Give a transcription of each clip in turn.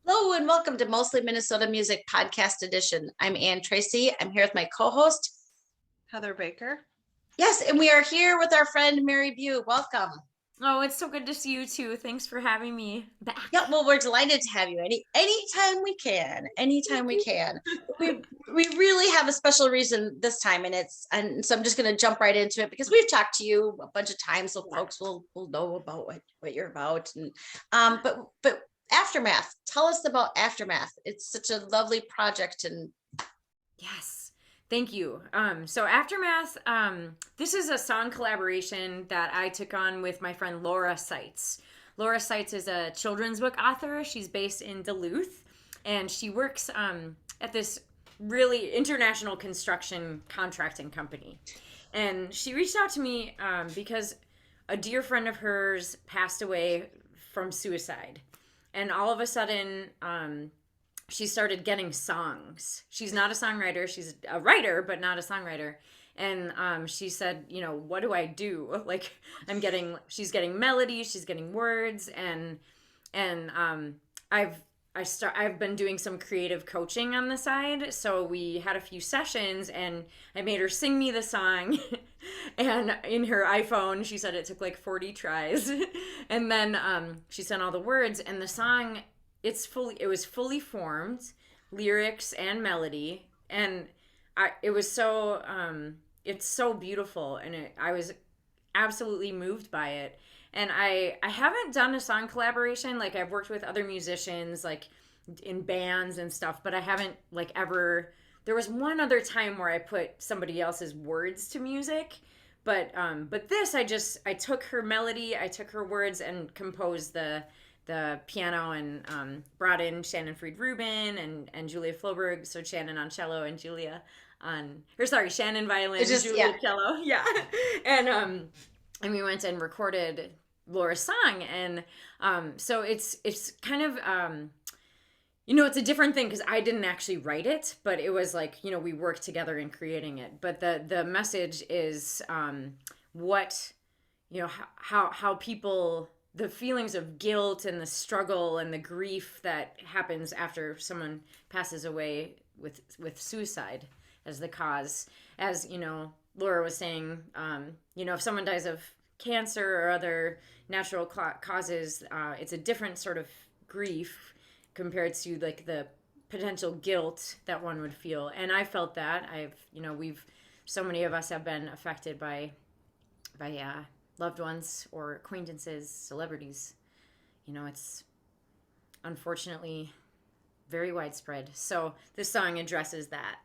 Hello and welcome to Mostly Minnesota Music Podcast Edition. I'm Ann Tracy. I'm here with my co-host. Heather Baker. Yes, and we are here with our friend Mary Bew. Welcome. Oh, it's so good to see you too. Thanks for having me back. Yeah, well, we're delighted to have you anytime we can. Anytime we can. We really have a special reason this time, and so I'm just gonna jump right into it because we've talked to you a bunch of times, so folks will know about what you're about. And but Aftermath, tell us about Aftermath. It's such a lovely project and Yes. Thank you. So Aftermath, this is a song collaboration that I took on with my friend Laura Seitz. Laura Seitz is a children's book author. She's based in Duluth, and she works at this really international construction contracting company. And she reached out to me because a dear friend of hers passed away from suicide. And all of a sudden, she started getting songs. She's not a songwriter. She's a writer, but not a songwriter. And she said, what do I do? Like, she's getting melodies, she's getting words, and I've been doing some creative coaching on the side. So we had a few sessions, and I made her sing me the song. And in her iPhone, she said it took like 40 tries, and then she sent all the words, and the song it was fully formed, lyrics and melody, and it was so it's so beautiful, and I was absolutely moved by it. And I haven't done a song collaboration. Like, I've worked with other musicians, like in bands and stuff, but I haven't like ever. There was one other time where I put somebody else's words to music, but this I took her melody, I took her words, and composed the piano, and brought in Shannon Fried Rubin and Julia Floberg. So Shannon on cello and Julia Shannon violin, Julia cello. Yeah. And we went and recorded Laura's song. And so it's kind of, it's a different thing because I didn't actually write it, but it was like, we worked together in creating it. But the message is how people, the feelings of guilt and the struggle and the grief that happens after someone passes away with suicide as the cause. As Laura was saying, if someone dies of cancer or other natural causes, it's a different sort of grief compared to like the potential guilt that one would feel. And I felt that. So many of us have been affected by loved ones or acquaintances, celebrities. It's unfortunately very widespread. So this song addresses that.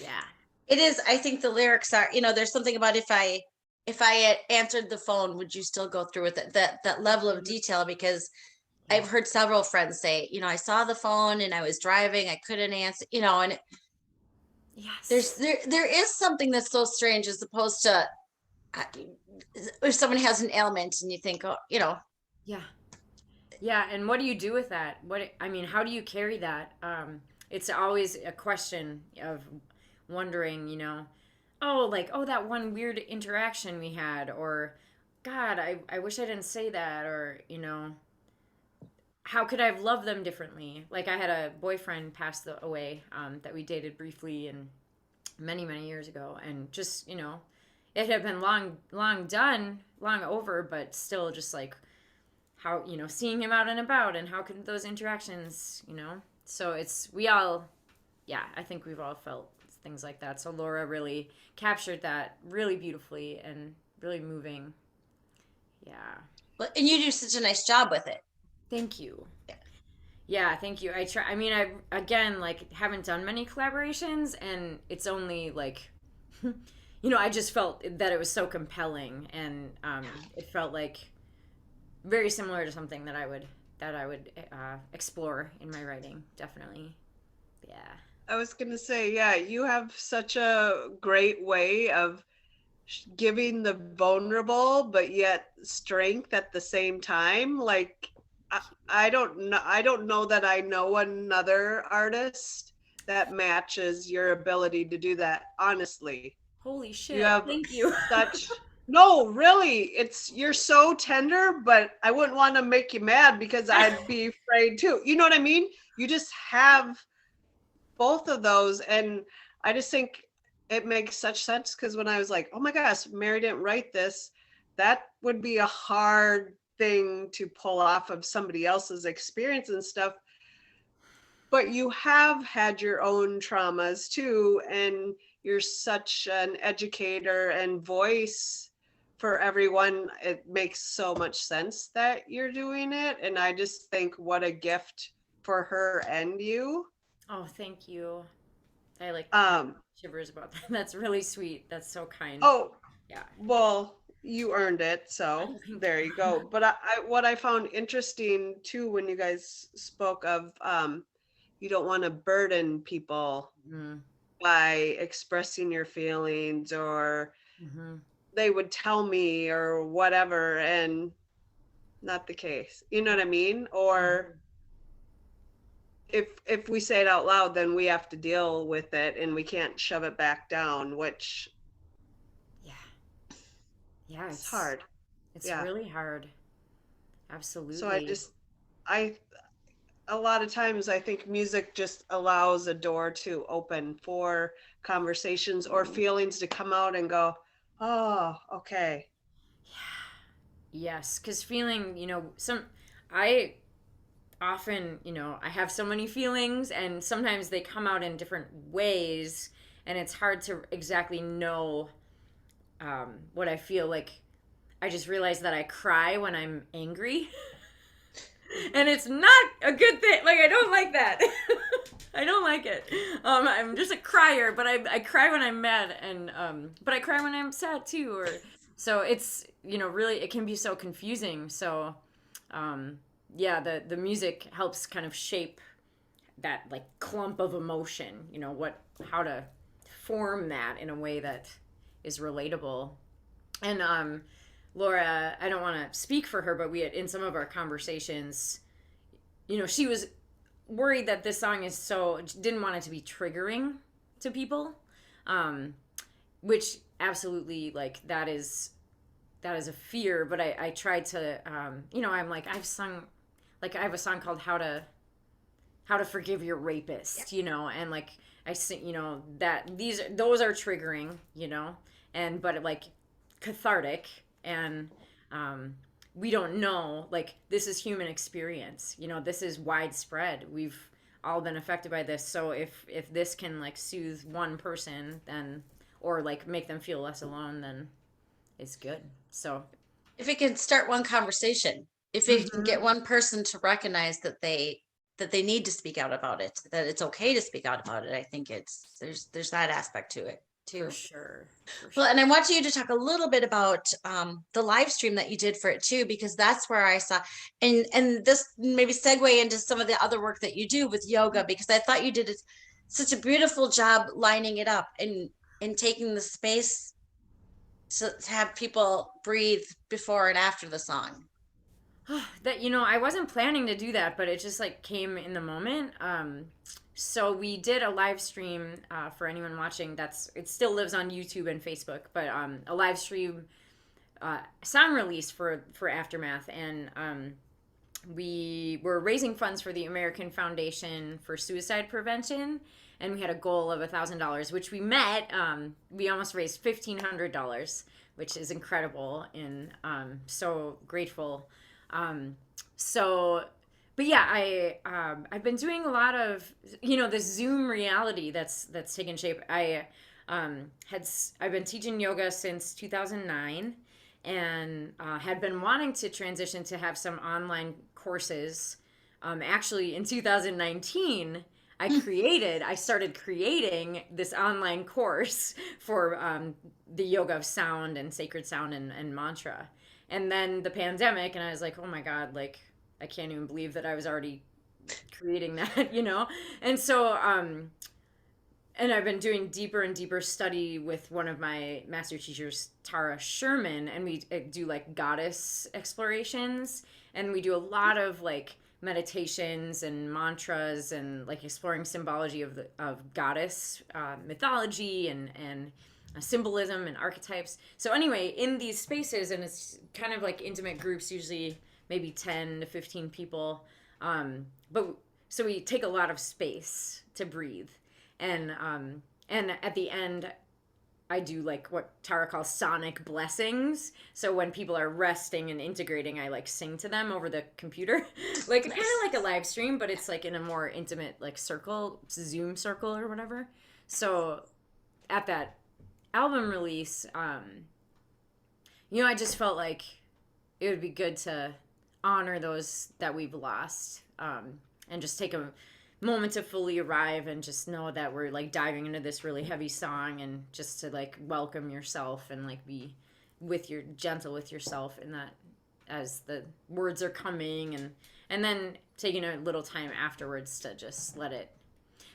Yeah. It is. I think the lyrics are, there's something about if I had answered the phone, would you still go through with it? That level of detail, because I've heard several friends say, I saw the phone and I was driving, I couldn't answer, and yes, there is something that's so strange as opposed to if someone has an ailment and you think, yeah. And what do you do with that? How do you carry that? It's always a question of wondering, that one weird interaction we had, or God, I wish I didn't say that, or how could I have loved them differently? Like, I had a boyfriend pass away that we dated briefly and many, many years ago, and just it had been long done, long over, but still just like how, seeing him out and about, and how could those interactions, so I think we've all felt things like that. So Laura really captured that really beautifully and really moving. Yeah. Well, and you do such a nice job with it. Thank you. Yeah, thank you. I again, like, haven't done many collaborations, and it's only like I just felt that it was so compelling, and it felt like very similar to something that I would explore in my writing. Definitely. Yeah. I was going to say, yeah, you have such a great way of giving the vulnerable, but yet strength at the same time. Like, I don't know that I know another artist that matches your ability to do that, honestly. Holy shit. You have Thank you. No, really, you're so tender, but I wouldn't want to make you mad because I'd be afraid too. You know what I mean? You just have both of those, and I just think it makes such sense because when I was like, oh my gosh, Mary didn't write this, that would be a hard thing to pull off of somebody else's experience and stuff. But you have had your own traumas too, and you're such an educator and voice for everyone. It makes so much sense that you're doing it, and I just think what a gift for her and you. Oh, thank you. I like um shivers about that. That's really sweet. That's so kind. oh, Yeah. well, you earned it, so there you go. But what I found interesting too when you guys spoke of you don't want to burden people Mm-hmm. by expressing your feelings, or Mm-hmm. they would tell me or whatever, and not the case, you know what I mean? Or if we say it out loud, then we have to deal with it and we can't shove it back down, which Yeah. Yeah, is hard. It's Yeah. really hard. So Absolutely. I a lot of times I think music just allows a door to open for conversations or feelings to come out and go, oh, okay. Yes, because feeling, I often, I have so many feelings and sometimes they come out in different ways and it's hard to exactly know what I feel like. I just realized that I cry when I'm angry. And it's not a good thing. Like, I don't like that. I don't like it. I'm just a crier, but I cry when I'm mad, and but I cry when I'm sad too. Or so it's really it can be so confusing. So yeah, the music helps kind of shape that like clump of emotion. How to form that in a way that is relatable. And Laura, I don't want to speak for her, but we had in some of our conversations, she was worried that this song is so didn't want it to be triggering to people, which absolutely like that is a fear. But I tried to, I'm like I have a song called How to Forgive Your Rapist, and like I sing, that those are triggering, and but like cathartic, and we don't know, like this is human experience, this is widespread, we've all been affected by this. So if this can like soothe one person, then or like make them feel less alone, then it's good. So If it can start one conversation, if it can get one person to recognize that they need to speak out about it, that it's okay to speak out about it, I think there's that aspect to it too. for sure. Well, and I want you to talk a little bit about the live stream that you did for it too, because that's where I saw, and this maybe segue into some of the other work that you do with yoga, because I thought you did such a beautiful job lining it up and taking the space to have people breathe before and after the song. That I wasn't planning to do that, but it just like came in the moment. So we did a live stream for anyone watching. It still lives on YouTube and Facebook, but a live stream song release for Aftermath, and we were raising funds for the American Foundation for Suicide Prevention, and we had a goal of $1,000, which we met. We almost raised $1,500, which is incredible, and so grateful. But yeah, I've been doing a lot of this Zoom reality that's taken shape. I've been teaching yoga since 2009, and had been wanting to transition to have some online courses. Actually, in 2019, I started creating this online course for the yoga of sound and sacred sound and mantra. And then the pandemic, and I was like, oh my God, like, I can't even believe that I was already creating that, And so, and I've been doing deeper and deeper study with one of my master teachers, Tara Sherman, and we do like goddess explorations, and we do a lot of like meditations and mantras and like exploring symbology of goddess mythology and symbolism and archetypes. So anyway, in these spaces, and it's kind of like intimate groups, usually maybe 10 to 15 people. But so we take a lot of space to breathe. And at the end, I do like what Tara calls sonic blessings. So when people are resting and integrating, I like sing to them over the computer, like kind of like a live stream, but it's like in a more intimate like circle, Zoom circle or whatever. So at that album release, I just felt like it would be good to honor those that we've lost, and just take a moment to fully arrive and just know that we're like diving into this really heavy song, and just to like welcome yourself and like be gentle with yourself in that as the words are coming, and then taking a little time afterwards to just let it.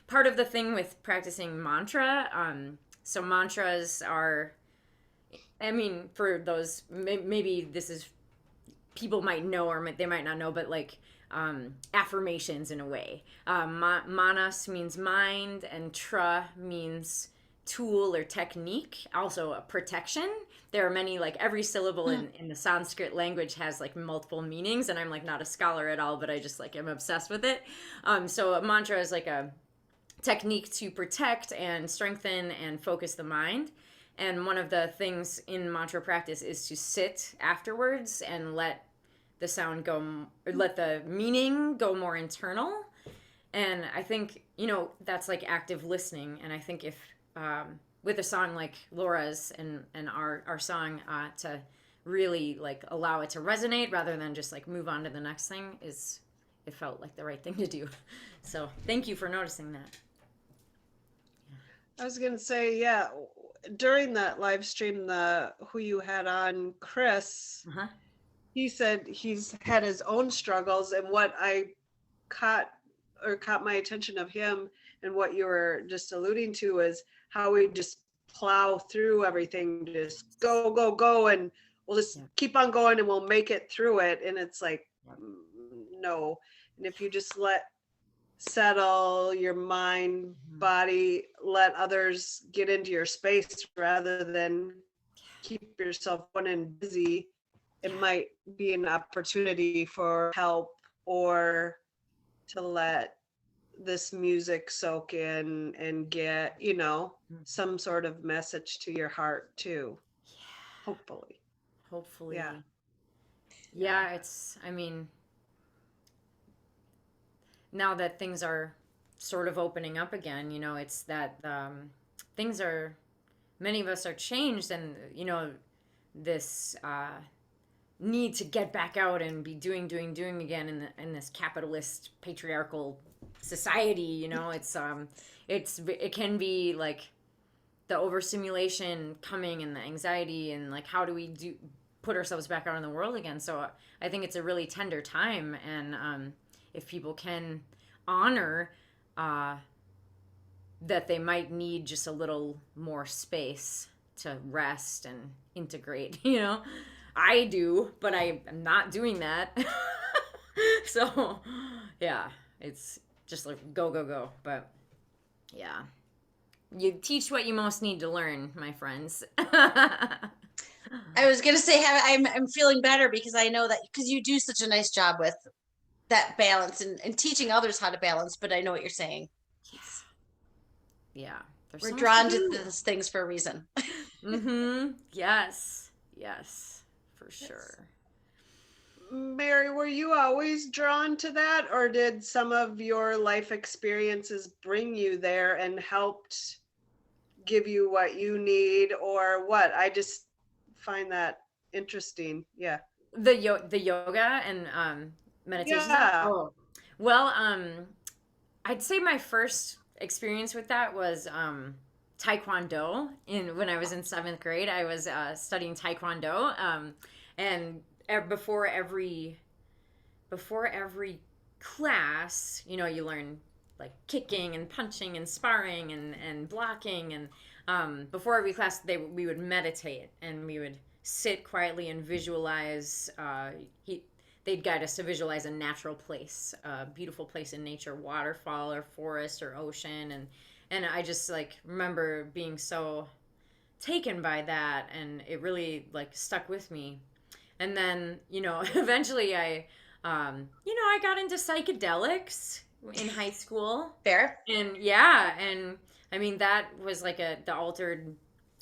Part of the thing with practicing mantra, so mantras are, I mean, for those, maybe this is, people might know or they might not know, but like affirmations in a way. Manas means mind, and tra means tool or technique, also a protection. There are many, like every syllable in the Sanskrit language has like multiple meanings, and I'm like not a scholar at all, but I just like am obsessed with it. So a mantra is like a technique to protect and strengthen and focus the mind. And one of the things in mantra practice is to sit afterwards and let the sound go, or let the meaning go more internal. And I think, that's like active listening. And I think if, with a song like Laura's and our song, to really like allow it to resonate rather than just like move on to the next thing, it felt like the right thing to do. So thank you for noticing that. I was going to say, yeah, during that live stream, who you had on, Chris, he said he's had his own struggles, and what I caught my attention of him, and what you were just alluding to, is how we just plow through everything, just go, go, go, and we'll just keep on going and we'll make it through it. And it's like, no. And if you just settle your mind, body, let others get into your space rather than keep yourself going and busy, it might be an opportunity for help, or to let this music soak in and get, some sort of message to your heart too. Hopefully. Yeah, it's, I mean, now that things are sort of opening up again, it's that many of us are changed, and, this need to get back out and be doing again in this capitalist patriarchal society. It can be like the overstimulation coming, and the anxiety, and like how do we put ourselves back out in the world again. So I think it's a really tender time, and if people can honor that they might need just a little more space to rest and integrate. I do, but I am not doing that. So yeah, it's just like go, go, go. But yeah, you teach what you most need to learn, my friends. I was gonna say, I'm feeling better because I know that, because you do such a nice job with that balance and teaching others how to balance. But I know what you're saying. Yeah, we're drawn to these things for a reason. Yes, for sure. Mary, were you always drawn to that, or did some of your life experiences bring you there and helped give you what you need, or what? I just find that interesting. Yeah. The yoga and meditation. Yeah. Oh. Well, I'd say my first experience with that was Taekwondo. When I was in 7th grade, I was studying Taekwondo, and before every class, you learn like kicking and punching and sparring and blocking, and before every class we would meditate, and we would sit quietly and visualize. They'd guide us to visualize a natural place, a beautiful place in nature, waterfall or forest or ocean, and I just like remember being so taken by that, and it really like stuck with me. And then, eventually I got into psychedelics in high school. Fair. And yeah, and I mean that was like the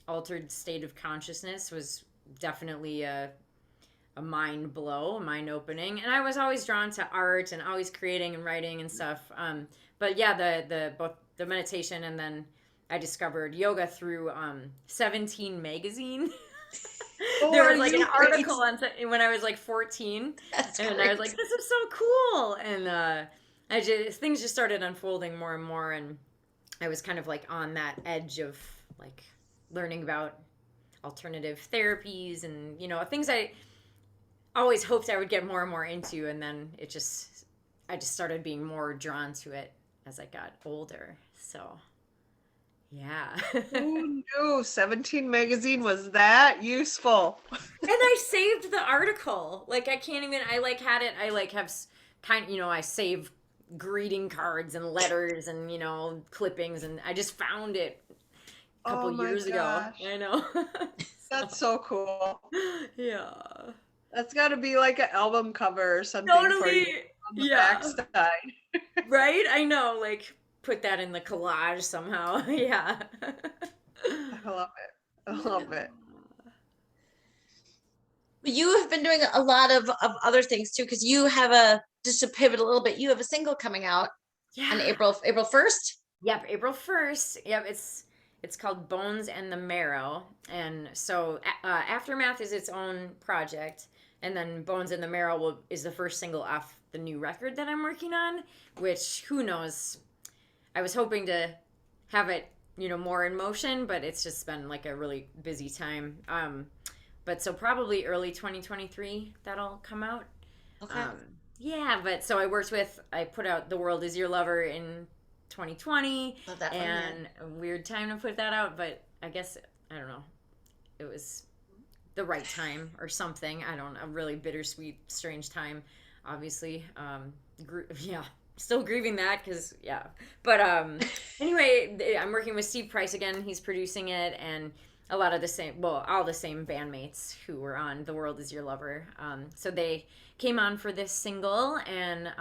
altered state of consciousness was definitely a mind blow, a mind opening. And I was always drawn to art and always creating and writing and stuff. But yeah, the both the meditation, and then I discovered yoga through 17 magazine. There was like an article on when I was like 14. That's and great. I was like, this is so cool. And things just started unfolding more and more, and I was kind of like on that edge of like learning about alternative therapies and things I always hoped I would get more and more into, and then I just started being more drawn to it as I got older. So yeah. Who knew 17 magazine was that useful? And I saved the article. Like I can't even. I like had it. I like have I save greeting cards and letters and clippings, and I just found it a couple years ago. I know. That's so cool. Yeah. That's got to be like an album cover or something for Totally. you on the backside. Right? I know. Like put that in the collage somehow. Yeah. I love it. I love it. You have been doing a lot of other things too, because you have just to pivot a little bit, you have a single coming out on April 1st. Yep, April 1st. Yep, it's called Bones and the Marrow. And so Aftermath is its own project, and then Bones and the Marrow is the first single off the new record that I'm working on, which who knows. I was hoping to have it, more in motion, but it's just been like a really busy time. But so probably early 2023 that'll come out. Okay. Yeah, but so I put out The World Is Your Lover in 2020. Love that one, and a weird time to put that out, but I guess, I don't know, it was the right time or something. I don't know, a really bittersweet, strange time, obviously. Still grieving that because, yeah. But anyway, I'm working with Steve Price again. He's producing it, and a lot of all the same bandmates who were on The World Is Your Lover. So they came on for this single, and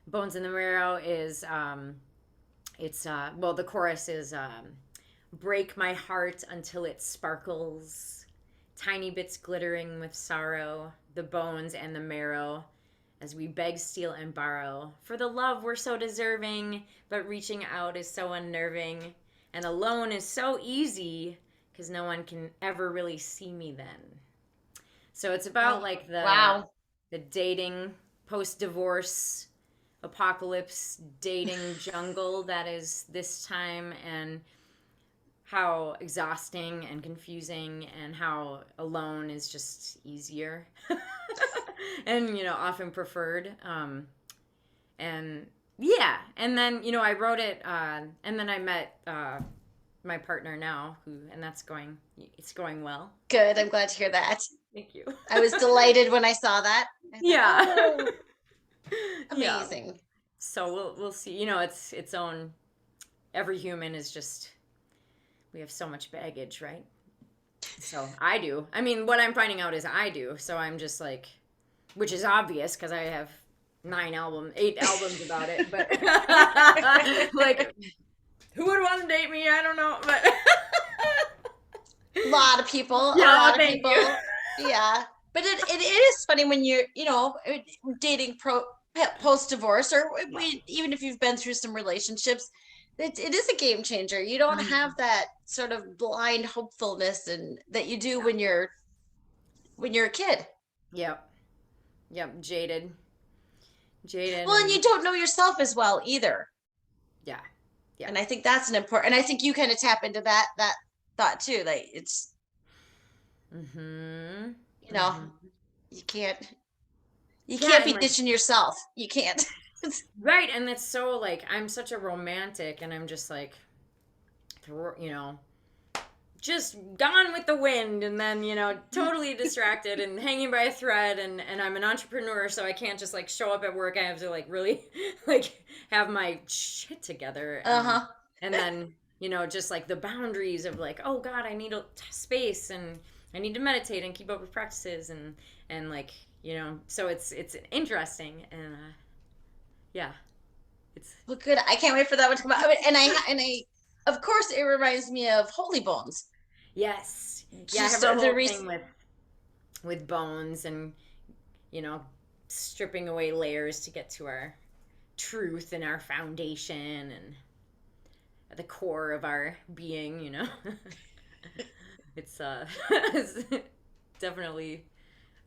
Bones in the Marrow is, the chorus is, break my heart until it sparkles, tiny bits glittering with sorrow, the bones and the marrow, as we beg, steal, and borrow. For the love we're so deserving, but reaching out is so unnerving, and alone is so easy, because no one can ever really see me then. So it's about like the dating, post-divorce, apocalypse, dating jungle that is this time, and how exhausting and confusing, and how alone is just easier. And often preferred, and yeah, and then I wrote it, and then I met my partner now, it's going well. Good. I'm glad to hear that. Thank you. I was delighted when I saw that. Yeah. Oh, amazing. Yeah. So we'll see. It's its own. Every human is just. We have so much baggage, right? So I do. I mean, what I'm finding out is I do. So I'm just like, which is obvious because I have 8 albums about it. But like, who would want to date me? I don't know, but a lot of people. Yeah, a lot of thank people. you. Yeah, but it is funny when you're dating post divorce, or even if you've been through some relationships. It is a game changer. You don't have that sort of blind hopefulness and that you do when you're a kid. Yep, jaded. Well, and you don't know yourself as well either. Yeah. And I think that's an important. And I think you kind of tap into that thought too. Like it's, you can't be ditching yourself. You can't. Right, and it's so like I'm such a romantic, and I'm just like, just gone with the wind, and then totally distracted and hanging by a thread, and I'm an entrepreneur, so I can't just like show up at work. I have to like really like have my shit together, and then you know, just like the boundaries of like, oh God, I need a space and I need to meditate and keep up with practices and like, you know, so it's interesting and yeah, it's Well, good. I can't wait for that one to come out. And I, of course, it reminds me of Holy Bones. yes, yeah, I have Just a the whole thing with bones and you know stripping away layers to get to our truth and our foundation and at the core of our being, you know. It's it's definitely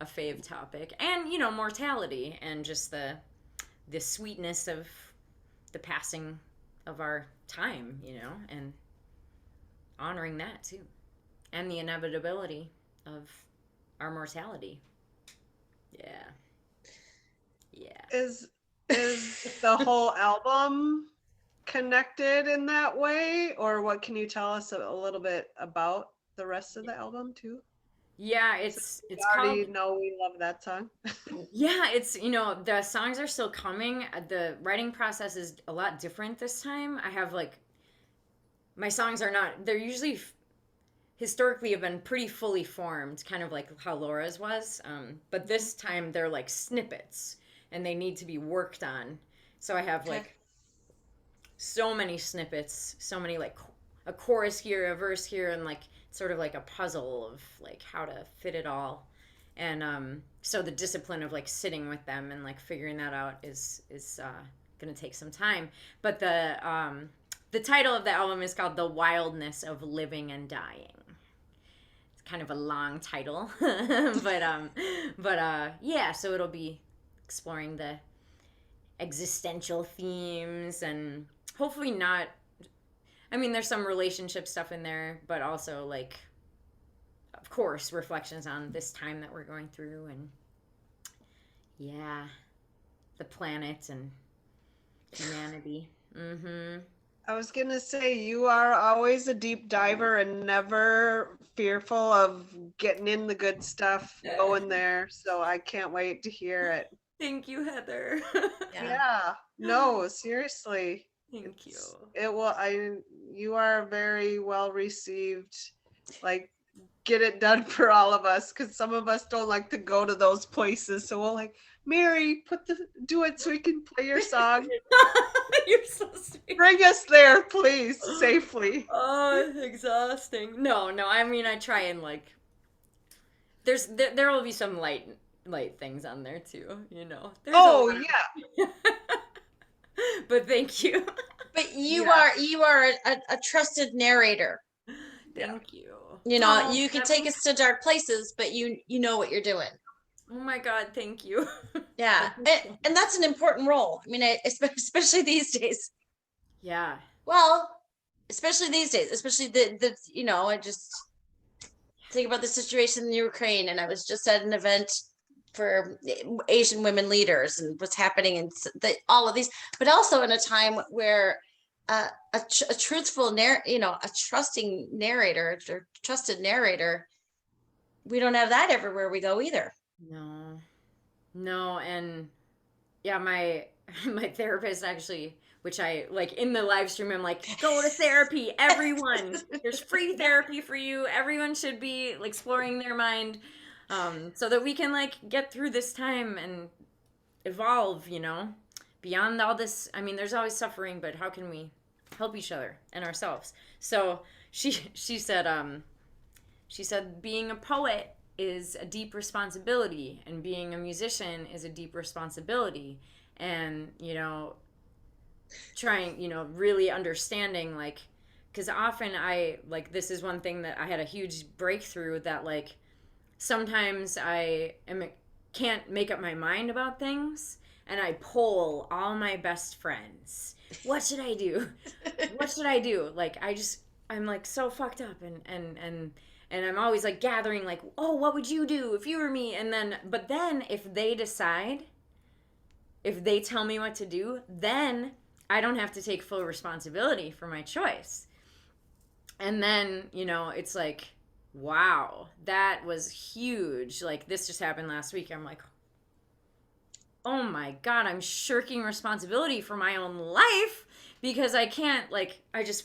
a fave topic. And, you know, mortality and just the sweetness of the passing of our time, you know, and honoring that too. And the inevitability of our mortality. Yeah. Yeah. Is the whole album connected in that way, or what can you tell us a little bit about the rest of the album too? Yeah, We it's already called know we love that song. yeah, it's you know, the songs are still coming. The writing process is a lot different this time. I have like my songs are not they're usually historically have been pretty fully formed, kind of like how Laura's was. But this time they're like snippets and they need to be worked on. So I have Okay. like so many snippets, so many like a chorus here, a verse here, and like sort of like a puzzle of like how to fit it all. And so the discipline of like sitting with them and like figuring that out is gonna take some time. But the title of the album is called "The Wildness of Living and Dying." It's kind of a long title, but yeah. So it'll be exploring the existential themes and hopefully not. I mean, there's some relationship stuff in there, but also like, of course, reflections on this time that we're going through and yeah, the planet and humanity. Mm-hmm. I was gonna say you are always a deep diver and never fearful of getting in the good stuff, going there. So I can't wait to hear it. Thank you, Heather. Yeah. Yeah. No, seriously. Thank you. It will you are very well received. Like get it done for all of us because some of us don't like to go to those places. So we'll like, Mary, do it so we can play your song. You're so sweet. Bring us there, please, safely. Oh, it's exhausting. No, I mean I try and like there will be some light things on there too, you know. There's Yeah. But thank you. But you Yeah. are a trusted narrator. Thank you. You know, Oh, you can that take means- us to dark places, but you know what you're doing. Oh my God, thank you. Yeah, and that's an important role. I mean, especially these days. Yeah. Well, especially these days, especially the you know, I just think about the situation in Ukraine, and I was just at an event for Asian women leaders and what's happening in all of these, but also in a time where a truthful a trusting narrator or trusted narrator, we don't have that everywhere we go either. No, and yeah, my my therapist actually, which I like in the live stream, I'm like, go to therapy, everyone. There's free therapy for you. Everyone should be like, exploring their mind, so that we can like get through this time and evolve, you know, beyond all this. I mean, there's always suffering, but how can we help each other and ourselves? So she said being a poet is a deep responsibility and being a musician is a deep responsibility, and you know trying, you know, really understanding like because often I like this is one thing that I had a huge breakthrough that like sometimes can't make up my mind about things and I poll all my best friends. What should I do? What should I do? Like I'm like so fucked up and I'm always like gathering like, oh, what would you do if you were me? But then if they decide, if they tell me what to do, then I don't have to take full responsibility for my choice. And then, you know, it's like, wow, that was huge. Like this just happened last week. I'm like, oh my God, I'm shirking responsibility for my own life because I can't, like, I just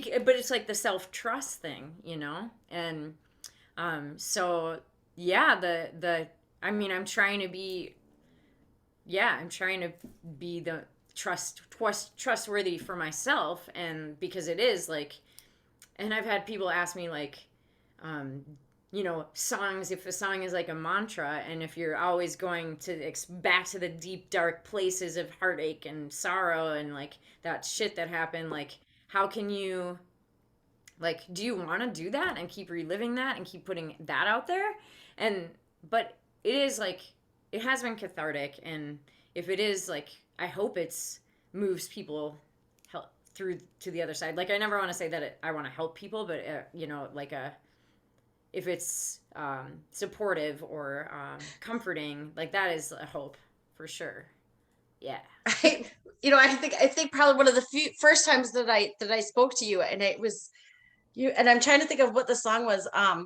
but it's like the self-trust thing, and so yeah, I mean, I'm trying to be, yeah, I'm trying to be the trustworthy for myself, and because it is like, and I've had people ask me like, um, songs, if a song is like a mantra, and if you're always going to back to the deep dark places of heartache and sorrow and like that shit that happened, like how can you, like, do you want to do that and keep reliving that and keep putting that out there? And but it is like, it has been cathartic, and if it is like, I hope it's moves people through to the other side. Like, I never want to say that I want to help people, but like if it's supportive or comforting, like that is a hope for sure. Yeah. I think probably one of the first times that I spoke to you, and it was you, and I'm trying to think of what the song was. Oh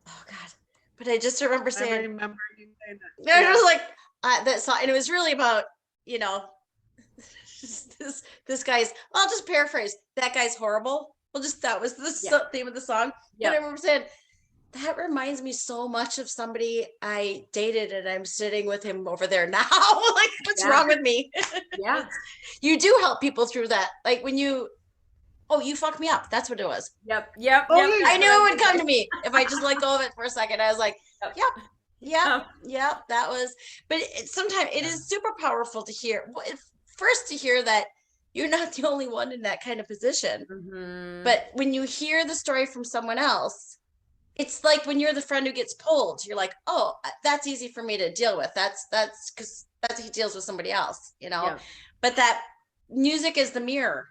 God, but I just remember I saying, remember you saying that. yeah, it Yeah. was like that song, and it was really about, this guy's. I'll just paraphrase. That guy's horrible. Well, just that was the Yeah. theme of the song. Yeah. And I remember saying, that reminds me so much of somebody I dated, and I'm sitting with him over there now. Like, what's Yeah. wrong with me? Yeah. You do help people through that. Like when you fucked me up. That's what it was. Yep. Oh, Yep. yeah, I knew it would That's come to me if I just let go of it for a second. I was like, yep, that was. But sometimes it is super powerful to hear. First, to hear that you're not the only one in that kind of position. Mm-hmm. But when you hear the story from someone else, it's like when you're the friend who gets pulled, you're like, oh, that's easy for me to deal with. That's because he deals with somebody else, Yeah. But that music is the mirror.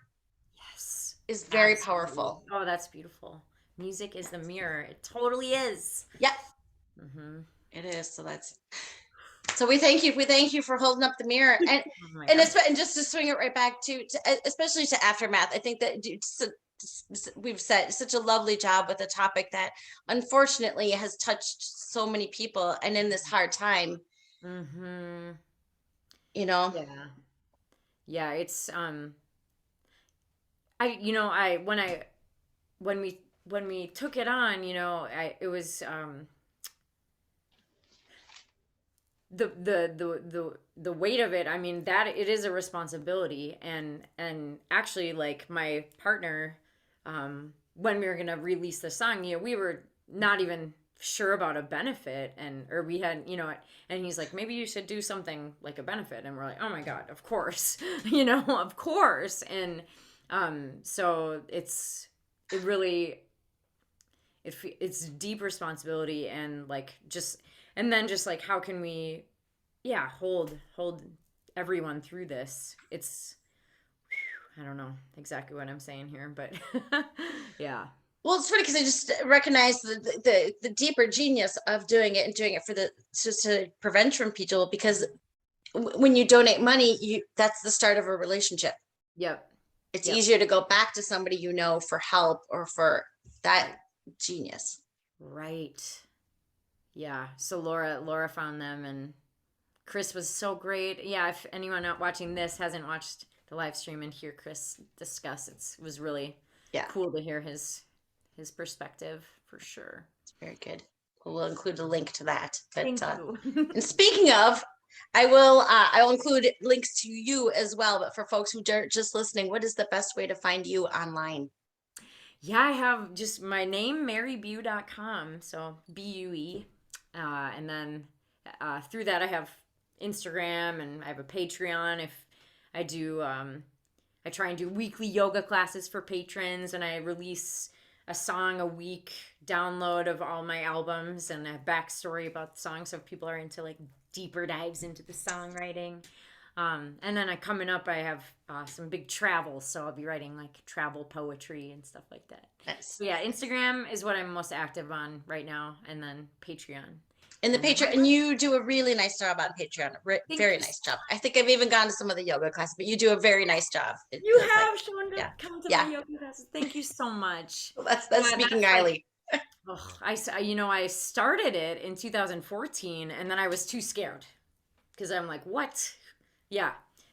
Yes. Is very Absolutely. powerful. Oh, that's beautiful. Music is the mirror. It totally is. Yep. Mm-hmm. It is. So we thank you. We thank you for holding up the mirror, and Oh my and God. and just to swing it right back to especially to Aftermath. I think that we've said such a lovely job with a topic that unfortunately has touched so many people, and in this hard time, Mm-hmm. Yeah. Yeah, it's I when we took it on, it was the weight of it. I mean, that it is a responsibility, and actually, like, my partner, when we were gonna release the song, we were not even sure about a benefit, or we had, and he's like, maybe you should do something like a benefit, and we're like, oh my God, of course. Of course. And so it really, it's deep responsibility, and like just like, how can we, hold everyone through this. It's, I don't know exactly what I'm saying here, but yeah. Well, it's funny because I just recognize the deeper genius of doing it, and doing it for to prevent from people, because when you donate money, that's the start of a relationship. Yep. It's Yep. easier to go back to somebody for help or for that genius. Right. Yeah. So Laura found them, and Chris was so great. Yeah, if anyone not watching this hasn't watched the live stream and hear Chris discuss, it was really cool to hear his perspective, for sure. It's very good. We'll include a link to that. But, Thank you. And speaking of, I will include links to you as well. But for folks who are just listening, what is the best way to find you online? Yeah, I have just my name, marybue.com. So BUE. And then through that, I have Instagram, and I have a Patreon. If I do, I try and do weekly yoga classes for patrons, and I release a song a week download of all my albums, and a backstory about the song, so if people are into like deeper dives into the songwriting. And then coming up, I have some big travels, so I'll be writing like travel poetry and stuff like that. Nice. So yeah, Instagram is what I'm most active on right now, and then Patreon. And the Patreon, and you do a really nice job on Patreon. Very nice job. I think I've even gone to some of the yoga classes, but you do a very nice job. You have shown to come to my yoga classes. Thank you so much. Well, that's speaking highly. I started it in 2014, and then I was too scared because I'm like, what? Yeah,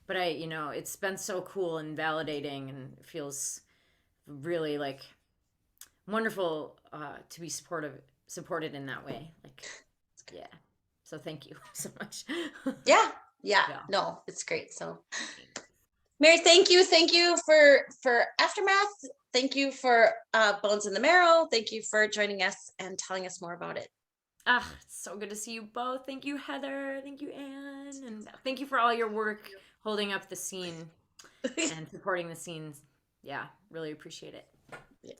but it's been so cool and validating, and it feels really like wonderful to be supported in that way. Like, yeah. So thank you so much. Yeah. Yeah. No, it's great. So Mary, thank you. Thank you for Aftermath. Thank you for Bones in the Marrow. Thank you for joining us and telling us more about it. Ah, it's so good to see you both. Thank you, Heather. Thank you, Anne. And thank you for all your work holding up the scene and supporting the scenes. Yeah, really appreciate it. Yeah.